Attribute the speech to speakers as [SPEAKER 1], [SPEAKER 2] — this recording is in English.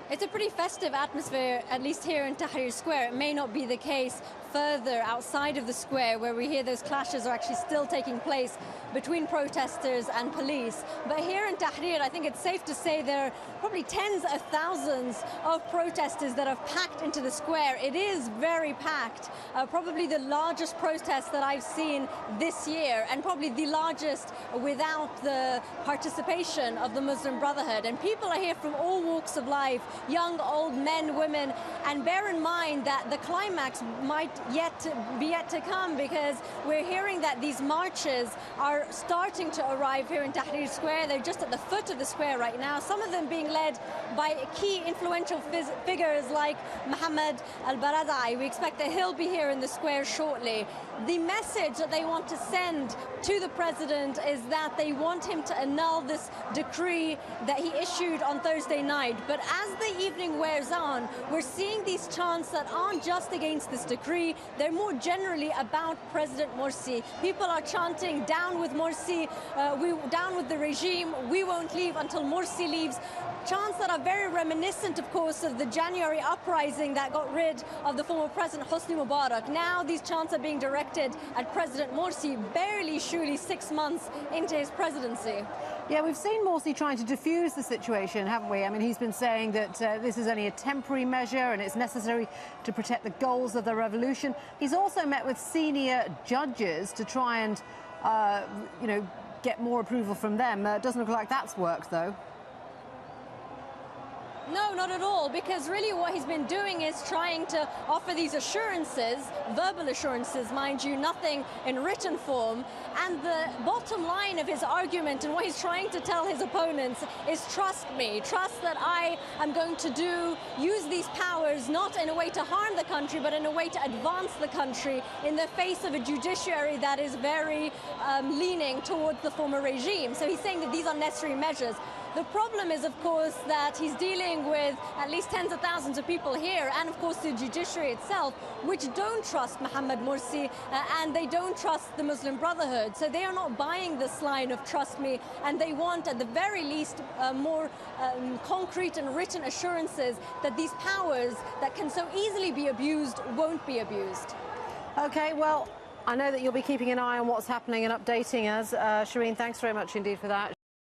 [SPEAKER 1] It's a pretty festive atmosphere, at least here in Tahrir Square. It may not be the case further outside of the square, where we hear those clashes are actually still taking place between protesters and police. But here in Tahrir, I think it's safe to say there are probably tens of thousands of protesters that have packed into the square. It is very packed, probably the largest protest that I've seen this year, and probably the largest without the participation of the Muslim Brotherhood. And people are here from all walks of life, young, old, men, women, and bear in mind that the climax might be yet to come, because we're hearing that these marches are starting to arrive here in Tahrir Square. They're just at the foot of the square right now, some of them being led by key influential figures like Mohammed al-Baradei. We expect that he'll be here in the square shortly. The message that they want to send to the president is that they want him to annul this decree that he issued on Thursday night. But as the evening wears on, we're seeing these chants that aren't just against this decree, they're more generally about President Morsy. People are chanting, "Down with Morsy, down with the regime, we won't leave until Morsy leaves." Chants that are very reminiscent, of course, of the January uprising that got rid of the former President Hosni Mubarak. Now these chants are being directed at President Morsy, barely, surely 6 months into his presidency.
[SPEAKER 2] Yeah, we've seen Morsy trying to diffuse the situation, haven't we? I mean, he's been saying that this is only a temporary measure and it's necessary to protect the goals of the revolution. He's also met with senior judges to try and, get more approval from them. Doesn't look like that's worked, though.
[SPEAKER 1] No, not at all, because really what he's been doing is trying to offer these assurances, verbal assurances, mind you, nothing in written form. And the bottom line of his argument and what he's trying to tell his opponents is trust me, trust that I am going to use these powers not in a way to harm the country, but in a way to advance the country in the face of a judiciary that is very leaning towards the former regime. So he's saying that these are necessary measures. The problem is, of course, that he's dealing with at least tens of thousands of people here, and of course the judiciary itself, which don't trust Mohammed Morsy and they don't trust the Muslim Brotherhood. So they are not buying this line of trust me, and they want at the very least more concrete and written assurances that these powers that can so easily be abused won't be abused.
[SPEAKER 2] Okay, well, I know that you'll be keeping an eye on what's happening and updating us. Sherine, thanks very much indeed for that.